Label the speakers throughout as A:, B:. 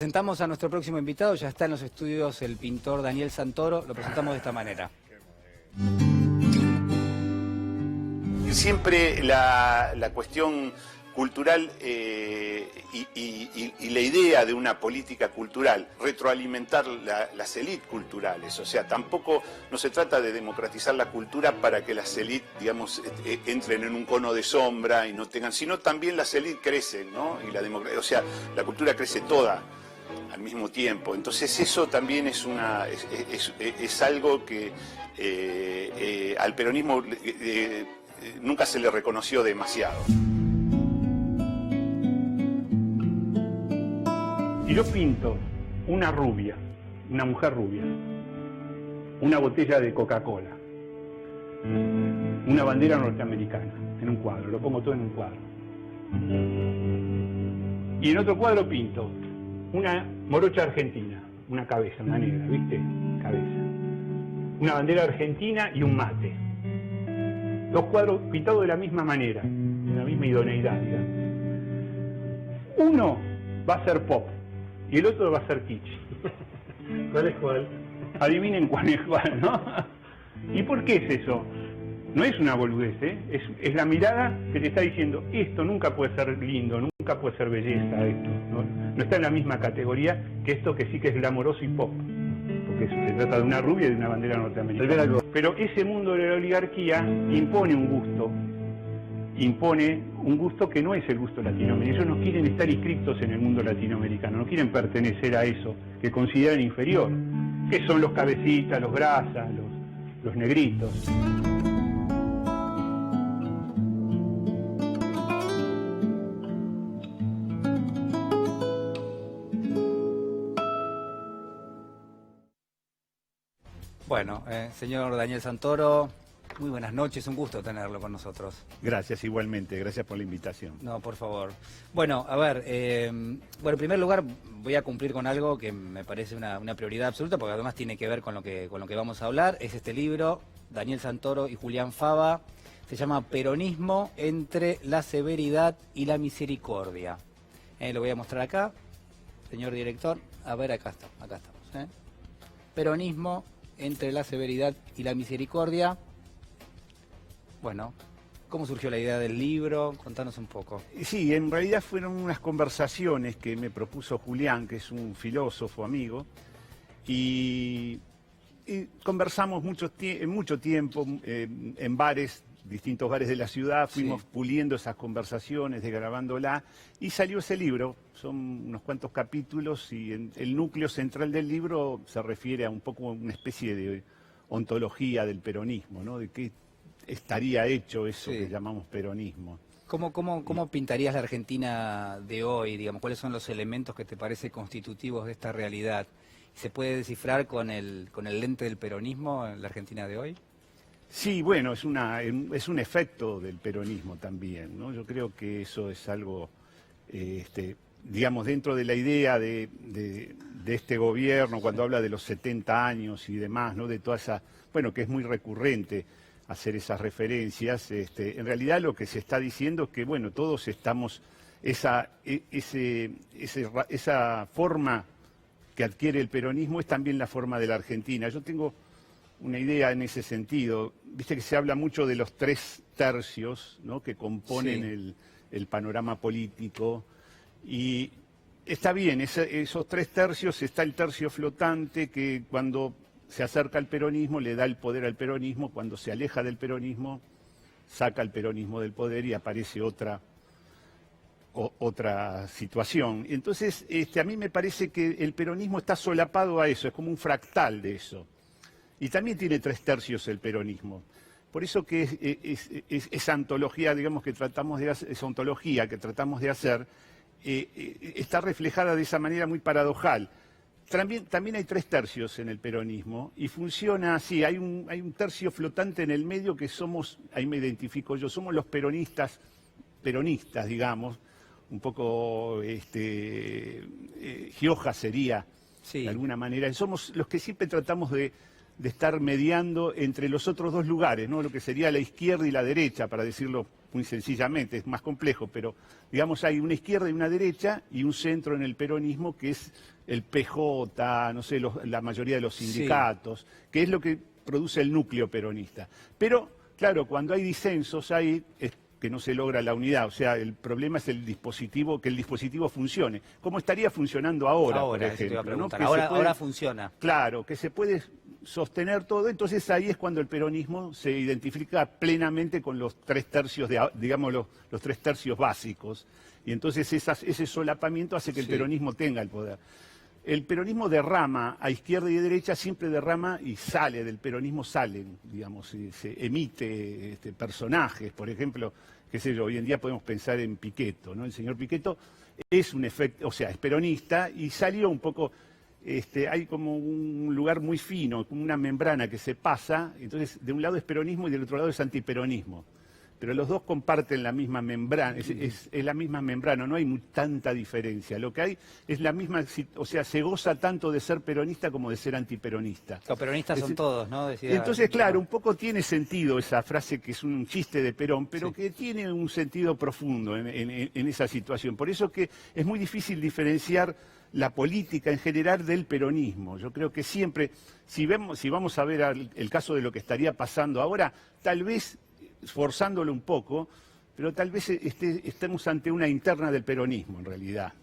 A: Presentamos a nuestro próximo invitado, ya está en los estudios el pintor Daniel Santoro, lo presentamos de esta manera.
B: Siempre la cuestión cultural y la idea de una política cultural, retroalimentar las élites culturales, o sea, tampoco no se trata de democratizar la cultura para que las élites, digamos, entren en un cono de sombra y no tengan, sino también las élites crecen, ¿no? Y o sea, la cultura crece toda al mismo tiempo. Entonces eso también es algo que al peronismo nunca se le reconoció demasiado.
C: Y yo pinto una rubia, una mujer rubia, una botella de Coca-Cola, una bandera norteamericana en un cuadro, lo pongo todo en un cuadro. Y en otro cuadro pinto una morocha argentina, una cabeza, una negra, ¿viste? Cabeza. Una bandera argentina y un mate. Dos cuadros pintados de la misma manera, de la misma idoneidad, digamos. Uno va a ser pop y el otro va a ser kitsch.
D: ¿Cuál es cuál?
C: Adivinen cuál es cuál, ¿no? ¿Y por qué es eso? No es una boludez, ¿eh? Es la mirada que te está diciendo, esto nunca puede ser lindo, nunca puede ser belleza, esto. No está en la misma categoría que esto que sí que es glamoroso y pop. Porque se trata de una rubia y de una bandera norteamericana. Pero ese mundo de la oligarquía impone un gusto que no es el gusto latinoamericano. Ellos no quieren estar inscritos en el mundo latinoamericano, no quieren pertenecer a eso que consideran inferior, que son los cabecitas, los grasas, los negritos.
A: Bueno, señor Daniel Santoro, muy buenas noches, un gusto tenerlo con nosotros.
C: Gracias, igualmente, gracias por la invitación.
A: No, por favor. Bueno, a ver, en primer lugar voy a cumplir con algo que me parece una prioridad absoluta, porque además tiene que ver con lo que vamos a hablar. Es este libro, Daniel Santoro y Julián Fava, se llama Peronismo entre la severidad y la misericordia. Lo voy a mostrar acá, señor director. A ver, acá estamos. Peronismo entre la severidad y la misericordia. Bueno, ¿cómo surgió la idea del libro? Contanos un poco.
C: Sí, en realidad fueron unas conversaciones que me propuso Julián, que es un filósofo amigo, y conversamos mucho tiempo en bares, distintos bares de la ciudad, fuimos puliendo esas conversaciones, desgrabándola, y salió ese libro. Son unos cuantos capítulos y el núcleo central del libro se refiere a un poco una especie de ontología del peronismo, ¿no? De qué estaría hecho eso que llamamos peronismo.
A: ¿Cómo pintarías la Argentina de hoy, digamos? ¿Cuáles son los elementos que te parece constitutivos de esta realidad? ¿Se puede descifrar con el lente del peronismo en la Argentina de hoy?
C: Sí, bueno, es un efecto del peronismo también, ¿no? Yo creo que eso es algo, digamos, dentro de la idea de este gobierno, cuando habla de los 70 años y demás, ¿no? De toda esa, bueno, que es muy recurrente hacer esas referencias, en realidad lo que se está diciendo es que, bueno, todos estamos, esa forma que adquiere el peronismo es también la forma de la Argentina. Yo tengo una idea en ese sentido. Viste que se habla mucho de los 3 tercios, ¿no? Que componen el panorama político, y está bien, esos 3 tercios, está el tercio flotante que cuando se acerca al peronismo le da el poder al peronismo, cuando se aleja del peronismo saca al peronismo del poder y aparece otra situación. Entonces, a mí me parece que el peronismo está solapado a eso, es como un fractal de eso. Y también tiene 3 tercios el peronismo. Por eso que esa antología, digamos, que tratamos de hacer, esa ontología que tratamos de hacer, está reflejada de esa manera muy paradojal. También hay 3 tercios en el peronismo y funciona así. Hay un tercio flotante en el medio que somos, ahí me identifico yo, somos los peronistas, digamos, un poco, Gioja sería, de alguna manera. Somos los que siempre tratamos de estar mediando entre los otros 2 lugares, ¿no? Lo que sería la izquierda y la derecha, para decirlo muy sencillamente, es más complejo, pero digamos hay una izquierda y una derecha y un centro en el peronismo que es el PJ, no sé, la mayoría de los sindicatos, que es lo que produce el núcleo peronista. Pero, claro, cuando hay disensos ahí es que no se logra la unidad, o sea, el problema es el dispositivo, que el dispositivo funcione, como estaría funcionando ahora, por ejemplo. ¿No?
A: Ahora funciona.
C: Claro, que se puede sostener todo, entonces ahí es cuando el peronismo se identifica plenamente con los 3/3 digamos, los 3/3 básicos, y entonces ese solapamiento hace que el peronismo tenga el poder. El peronismo derrama a izquierda y derecha, siempre derrama y sale del peronismo, salen, digamos, se emite personajes, por ejemplo, qué sé yo, hoy en día podemos pensar en Pichetto, ¿no? El señor Pichetto es un efecto, o sea, es peronista y salió un poco, hay como un lugar muy fino, como una membrana que se pasa, entonces de un lado es peronismo y del otro lado es antiperonismo. Pero los dos comparten la misma membrana, es la misma membrana, no hay tanta diferencia. Lo que hay es la misma, o sea, se goza tanto de ser peronista como de ser antiperonista.
A: Los peronistas son todos, ¿no? Decía,
C: entonces, claro, un poco tiene sentido esa frase que es un chiste de Perón, pero que tiene un sentido profundo en esa situación. Por eso que es muy difícil diferenciar la política en general del peronismo. Yo creo que siempre, si vamos a ver el caso de lo que estaría pasando ahora, tal vez esforzándolo un poco, pero tal vez estemos ante una interna del peronismo en realidad.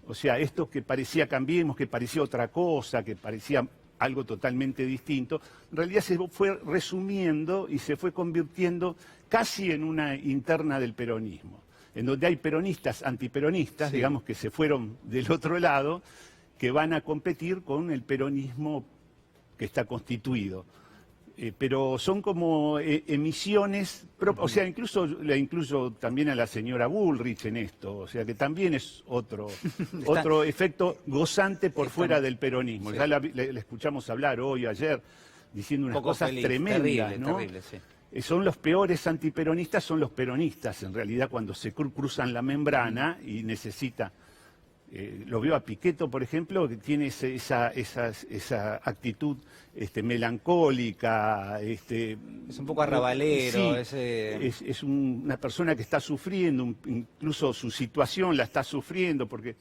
C: O sea, esto que parecía Cambiemos, que parecía otra cosa, que parecía algo totalmente distinto, en realidad se fue resumiendo y se fue convirtiendo casi en una interna del peronismo, en donde hay peronistas, antiperonistas, digamos, que se fueron del otro lado, que van a competir con el peronismo que está constituido. Pero son como emisiones, o sea, incluso la incluyo también a la señora Bullrich en esto, o sea que también es otro efecto gozante por fuera del peronismo. Sí. Ya la escuchamos hablar hoy, ayer, diciendo unas cosas tremendas, ¿no? Terrible, sí. Son los peores antiperonistas, son los peronistas, en realidad, cuando se cruzan la membrana y necesita... lo veo a Pichetto, por ejemplo, que tiene esa actitud melancólica.
A: Es un poco arrabalero.
C: Sí, es una persona que está sufriendo, incluso su situación la está sufriendo, porque,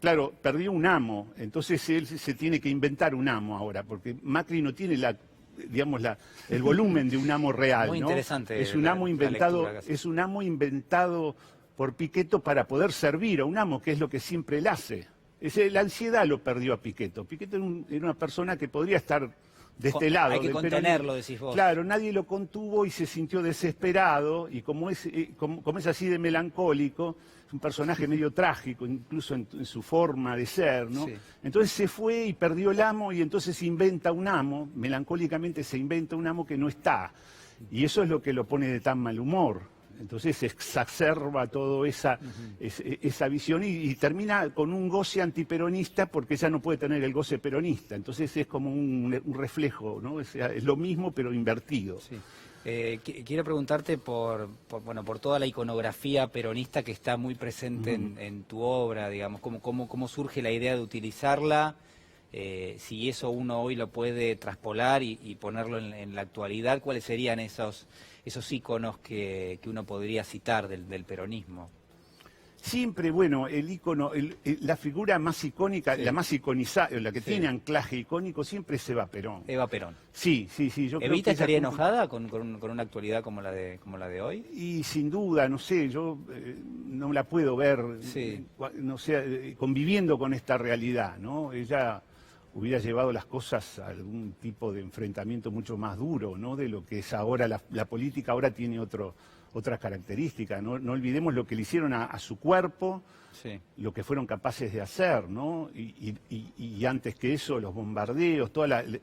C: claro, perdió un amo, entonces él se tiene que inventar un amo ahora, porque Macri no tiene el volumen de un amo real.
A: Muy interesante.
C: Es un amo inventado por Pichetto para poder servir a un amo, que es lo que siempre él hace. La ansiedad lo perdió a Pichetto. Pichetto era una persona que podría estar de este lado.
A: Hay que contenerlo, decís vos.
C: Claro, nadie lo contuvo y se sintió desesperado, y como es así de melancólico, es un personaje medio trágico, incluso en su forma de ser, ¿no? Sí. Entonces se fue y perdió el amo, y entonces se inventa un amo, melancólicamente se inventa un amo que no está. Y eso es lo que lo pone de tan mal humor. Entonces se exacerba toda esa visión y termina con un goce antiperonista porque ya no puede tener el goce peronista. Entonces es como un reflejo, ¿no? O sea, es lo mismo pero invertido. Sí.
A: Quiero preguntarte por toda la iconografía peronista que está muy presente en tu obra, digamos, cómo surge la idea de utilizarla, si eso uno hoy lo puede traspolar y ponerlo en la actualidad, ¿cuáles serían esos íconos que uno podría citar del peronismo?
C: Siempre, bueno, el ícono, la figura más icónica, la más iconizada, la que tiene anclaje icónico, siempre es Eva Perón.
A: Eva Perón.
C: Sí. Yo
A: ¿Evita
C: creo
A: estaría enojada con una actualidad como la de hoy?
C: Y sin duda, no sé, yo no la puedo ver, no sé, conviviendo con esta realidad, ¿no? Ella hubiera llevado las cosas a algún tipo de enfrentamiento mucho más duro, ¿no? De lo que es ahora la política. Ahora tiene otras características, ¿no? No olvidemos lo que le hicieron a su cuerpo, lo que fueron capaces de hacer, ¿no? Y antes que eso, los bombardeos,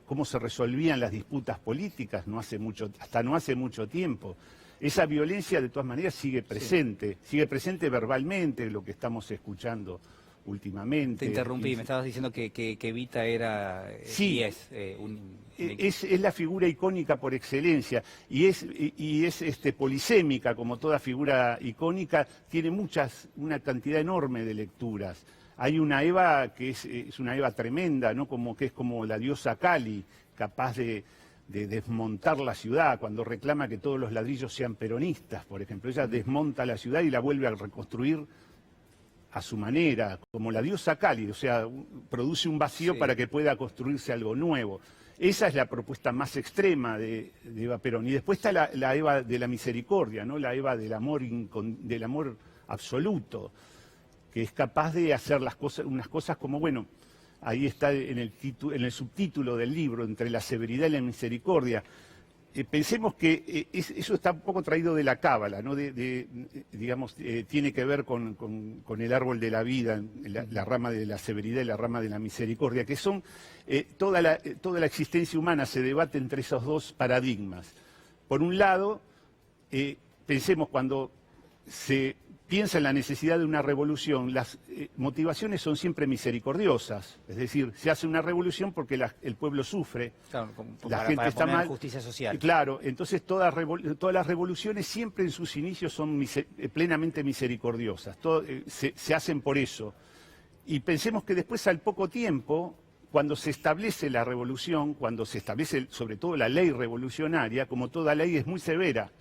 C: cómo se resolvían las disputas políticas hasta no hace mucho tiempo. Esa violencia, de todas maneras, sigue presente verbalmente, lo que estamos escuchando últimamente.
A: Te interrumpí, me estabas diciendo que Evita era y es
C: es la figura icónica por excelencia y es polisémica, como toda figura icónica, tiene una cantidad enorme de lecturas. Hay una Eva que es una Eva tremenda, ¿no? Que es como la diosa Kali, capaz de de desmontar la ciudad, cuando reclama que todos los ladrillos sean peronistas, por ejemplo. Ella desmonta la ciudad y la vuelve a reconstruir a su manera, como la diosa Kali, o sea, produce un vacío para que pueda construirse algo nuevo. Esa es la propuesta más extrema de Eva Perón. Y después está la Eva de la misericordia, ¿no? La Eva del amor absoluto, que es capaz de hacer unas cosas como, bueno, ahí está en el subtítulo del libro, entre la severidad y la misericordia. Pensemos que eso está un poco traído de la cábala, ¿no? Digamos, tiene que ver con el árbol de la vida, la rama de la severidad y la rama de la misericordia, que son toda la existencia humana se debate entre esos dos paradigmas. Por un lado, pensemos cuando se piensa en la necesidad de una revolución, las motivaciones son siempre misericordiosas, es decir, se hace una revolución porque el pueblo sufre,
A: claro,
C: la gente está mal,
A: justicia social.
C: Claro, entonces todas las revoluciones siempre en sus inicios son plenamente misericordiosas, se hacen por eso. Y pensemos que después, al poco tiempo, cuando se establece la revolución, cuando se establece sobre todo la ley revolucionaria, como toda ley es muy severa,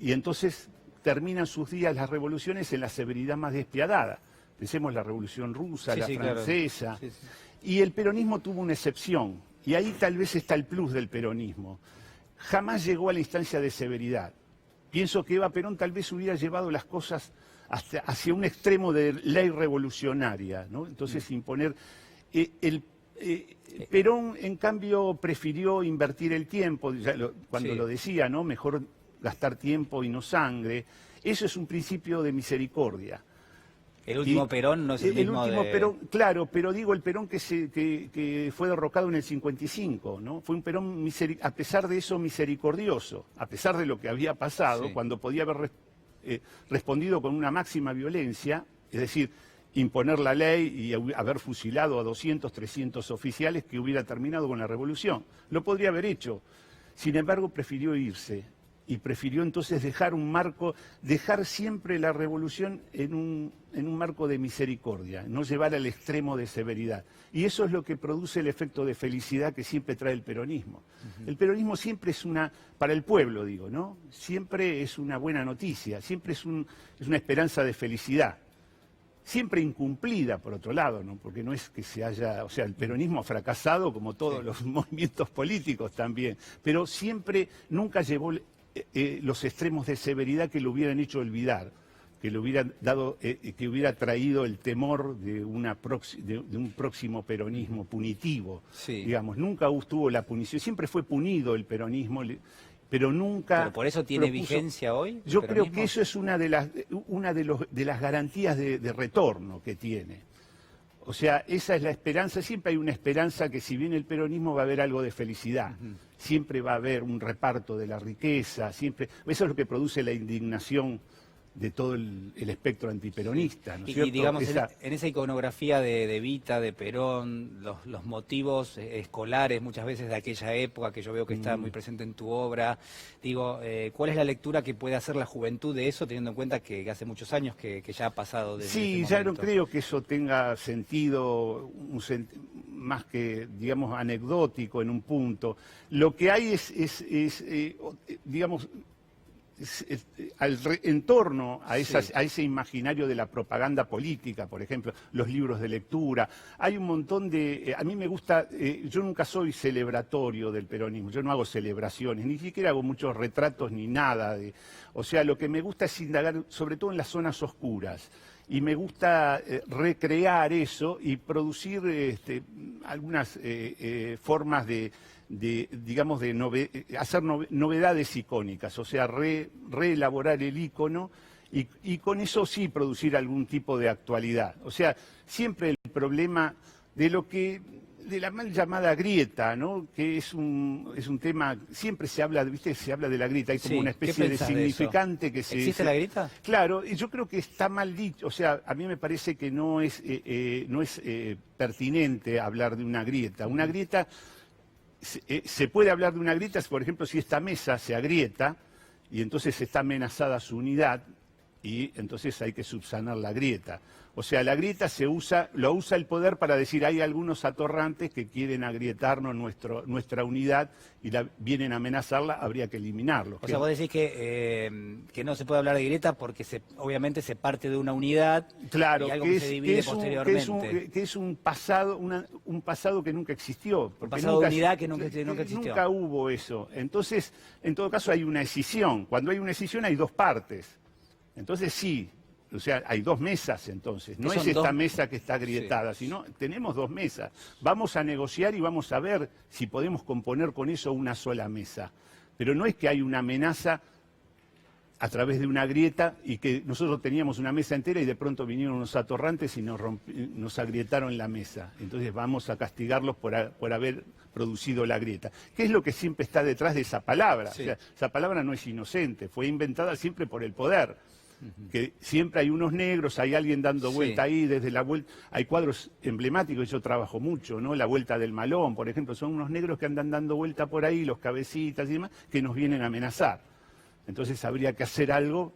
C: y entonces terminan sus días las revoluciones en la severidad más despiadada. Pensemos la Revolución Rusa, la francesa. Claro. Y el peronismo tuvo una excepción, y ahí tal vez está el plus del peronismo. Jamás llegó a la instancia de severidad. Pienso que Eva Perón tal vez hubiera llevado las cosas hacia un extremo de ley revolucionaria, ¿no? Entonces imponer... Perón, en cambio, prefirió invertir el tiempo, cuando lo decía, ¿no? Mejor gastar tiempo y no sangre. Eso es un principio de misericordia.
A: El último Perón no es el mismo
C: Perón, claro, pero digo el Perón que fue derrocado en el 55, ¿no? Fue un Perón, a pesar de eso, misericordioso, a pesar de lo que había pasado, cuando podía haber respondido con una máxima violencia, es decir, imponer la ley y haber fusilado a 200, 300 oficiales, que hubiera terminado con la revolución. Lo podría haber hecho. Sin embargo, prefirió irse. Y prefirió entonces dejar siempre la revolución en un marco de misericordia, no llevar al extremo de severidad. Y eso es lo que produce el efecto de felicidad que siempre trae el peronismo. El peronismo siempre es para el pueblo digo, ¿no? Siempre es una buena noticia, siempre es una esperanza de felicidad. Siempre incumplida, por otro lado, ¿no? Porque no es que el peronismo ha fracasado como todos los movimientos políticos también, pero nunca llevó los extremos de severidad que lo hubieran hecho olvidar, que le hubieran dado, que hubiera traído el temor de un próximo peronismo punitivo. Digamos, nunca tuvo la punición, siempre fue punido el peronismo, pero nunca...
A: ¿Pero por eso tiene vigencia hoy?
C: Yo creo que eso es una de las garantías de retorno que tiene. O sea, esa es la esperanza, siempre hay una esperanza que si viene el peronismo va a haber algo de felicidad, siempre va a haber un reparto de la riqueza, siempre... Eso es lo que produce la indignación de todo el espectro antiperonista, ¿no es cierto?
A: Y digamos, en esa iconografía de Evita, de Perón, los motivos escolares muchas veces de aquella época, que yo veo que está muy presente en tu obra, digo, ¿cuál es la lectura que puede hacer la juventud de eso, teniendo en cuenta que hace muchos años que ya ha pasado desde
C: Sí, ya no creo que eso tenga sentido más que, digamos, anecdótico en un punto. Lo que hay digamos... en torno a ese imaginario de la propaganda política, por ejemplo, los libros de lectura, hay un montón de... a mí me gusta, yo nunca soy celebratorio del peronismo, yo no hago celebraciones, ni siquiera hago muchos retratos ni nada. O sea, lo que me gusta es indagar, sobre todo en las zonas oscuras, y me gusta recrear eso y producir algunas formas digamos, hacer novedades icónicas, o sea, reelaborar el ícono y con eso sí producir algún tipo de actualidad. O sea, siempre el problema de la mal llamada grieta, ¿no? Que es un tema, siempre se habla de la grieta, hay como una especie de significante que se...
A: ¿Existe la grieta?
C: Claro, y yo creo que está mal dicho, o sea, a mí me parece que no es pertinente hablar de una grieta. Una grieta... Se puede hablar de una grieta, por ejemplo, si esta mesa se agrieta y entonces está amenazada su unidad, y entonces hay que subsanar la grieta. O sea, la grieta lo usa el poder para decir hay algunos atorrantes que quieren agrietarnos nuestra unidad y vienen a amenazarla, habría que eliminarlos.
A: O sea, vos decís que no se puede hablar de grieta porque obviamente se parte de una unidad,
C: claro,
A: y algo que se divide posteriormente.
C: Que es un pasado que nunca existió.
A: Un pasado de unidad que nunca existió.
C: Nunca hubo eso. Entonces, en todo caso hay una escisión. Cuando hay una escisión hay dos partes. Entonces sí, o sea, hay dos mesas entonces. No es esta mesa que está agrietada, sino tenemos dos mesas. Vamos a negociar y vamos a ver si podemos componer con eso una sola mesa. Pero no es que hay una amenaza a través de una grieta y que nosotros teníamos una mesa entera y de pronto vinieron unos atorrantes y nos agrietaron la mesa. Entonces vamos a castigarlos por haber producido la grieta. ¿Qué es lo que siempre está detrás de esa palabra?
A: Sí.
C: O sea, esa palabra no es inocente, fue inventada siempre por el poder. Que siempre hay unos negros, hay alguien dando vuelta ahí, desde la vuelta, hay cuadros emblemáticos, yo trabajo mucho, ¿no? La Vuelta del Malón, por ejemplo, son unos negros que andan dando vuelta por ahí, los cabecitas y demás, que nos vienen a amenazar. Entonces habría que hacer algo,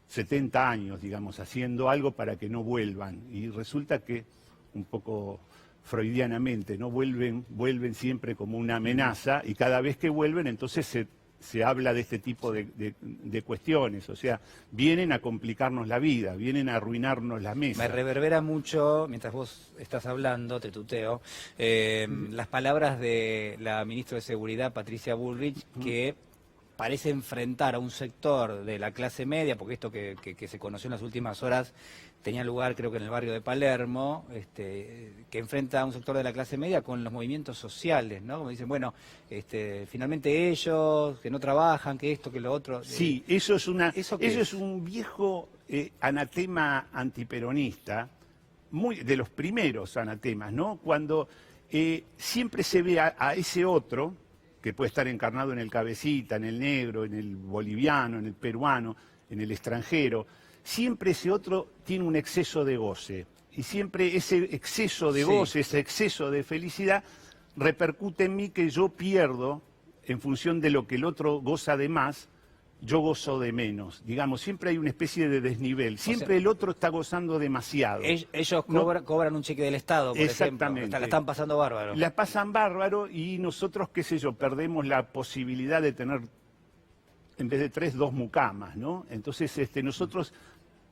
C: 70 años, digamos, haciendo algo para que no vuelvan. Y resulta que, un poco freudianamente, ¿no? Vuelven siempre como una amenaza, y cada vez que vuelven, entonces se habla de este tipo de cuestiones, o sea, vienen a complicarnos la vida, vienen a arruinarnos la mesa.
A: Me reverbera mucho, mientras vos estás hablando, te tuteo, las palabras de la ministra de Seguridad, Patricia Bullrich, que parece enfrentar a un sector de la clase media, porque esto que se conoció en las últimas horas tenía lugar creo que en el barrio de Palermo, que enfrenta a un sector de la clase media con los movimientos sociales, ¿no? Como dicen, bueno, finalmente ellos, que no trabajan, que esto, que lo otro.
C: Sí, eso es un viejo anatema antiperonista, de los primeros anatemas, ¿no? Cuando siempre se ve a ese otro, que puede estar encarnado en el cabecita, en el negro, en el boliviano, en el peruano, en el extranjero, siempre ese otro tiene un exceso de goce. Y siempre ese exceso de goce, ese exceso de felicidad, repercute en mí que yo pierdo, en función de lo que el otro goza de más, yo gozo de menos. Digamos, siempre hay una especie de desnivel. Siempre el otro está gozando demasiado.
A: Ellos cobran un cheque del Estado, por
C: Exactamente.
A: ejemplo. La están pasando bárbaro.
C: La pasan bárbaro y nosotros, qué sé yo, perdemos la posibilidad de tener, en vez de 3, 2 mucamas, ¿no? Entonces nosotros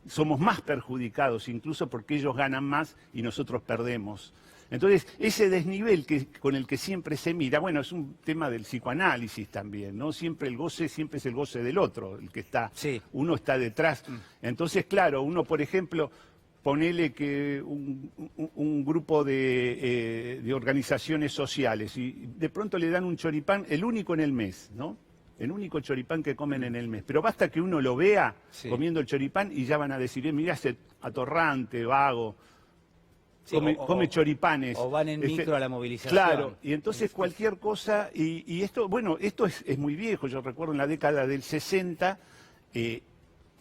C: somos más perjudicados, incluso porque ellos ganan más y nosotros perdemos. Entonces, ese desnivel con el que siempre se mira, bueno, es un tema del psicoanálisis también, ¿no? Siempre es el goce del otro, el que está, uno está detrás. Entonces, claro, uno, por ejemplo, ponele que un grupo de organizaciones sociales y de pronto le dan un choripán, el único en el mes, ¿no? El único choripán que comen en el mes. Pero basta que uno lo vea comiendo el choripán y ya van a decir, mirá ese atorrante, vago. Come choripanes.
A: O van en micro a la movilización.
C: Claro, y entonces cualquier cosa, y esto, bueno, esto es muy viejo, yo recuerdo en la década del 60,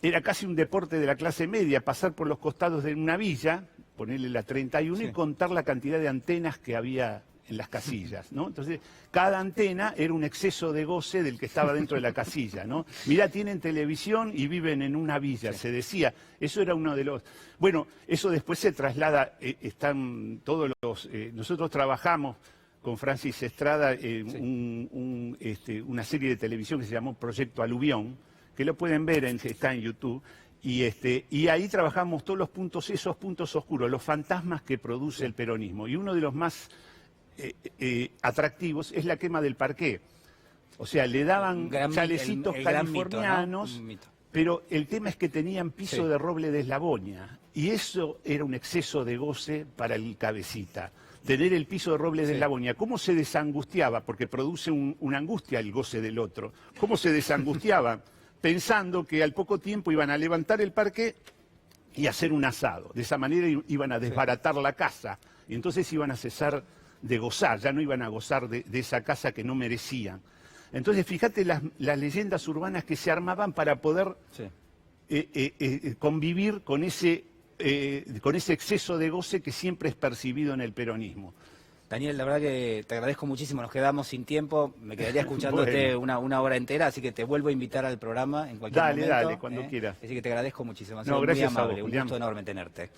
C: era casi un deporte de la clase media, pasar por los costados de una villa, ponerle la 31 y contar la cantidad de antenas que había en las casillas, ¿no? Entonces, cada antena era un exceso de goce del que estaba dentro de la casilla, ¿no? Mirá, tienen televisión y viven en una villa, se decía. Eso era uno de los... Bueno, eso después se traslada, están todos los... nosotros trabajamos con Francis Estrada una serie de televisión que se llamó Proyecto Aluvión, que lo pueden ver, está en YouTube, y ahí trabajamos todos esos puntos oscuros, los fantasmas que produce el peronismo. Y uno de los más atractivos es la quema del parqué. O sea, le daban chalecitos californianos, mito, ¿no? Pero el tema es que tenían piso de roble de eslabonia, y eso era un exceso de goce para el cabecita. Tener el piso de roble de eslabonia, ¿cómo se desangustiaba? Porque produce una angustia el goce del otro. ¿Cómo se desangustiaba? Pensando que al poco tiempo iban a levantar el parqué y hacer un asado. De esa manera iban a desbaratar la casa, y entonces iban a cesar de gozar, ya no iban a gozar de esa casa que no merecían. Entonces, fíjate las leyendas urbanas que se armaban para poder convivir con ese exceso de goce que siempre es percibido en el peronismo.
A: Daniel, la verdad que te agradezco muchísimo, nos quedamos sin tiempo, me quedaría escuchándote una hora entera, así que te vuelvo a invitar al programa en cualquier momento.
C: Dale, cuando quieras.
A: Así que te agradezco muchísimo, ha
C: No,
A: sido muy
C: gracias a vos,
A: amable, un
C: Julián.
A: gusto enorme tenerte.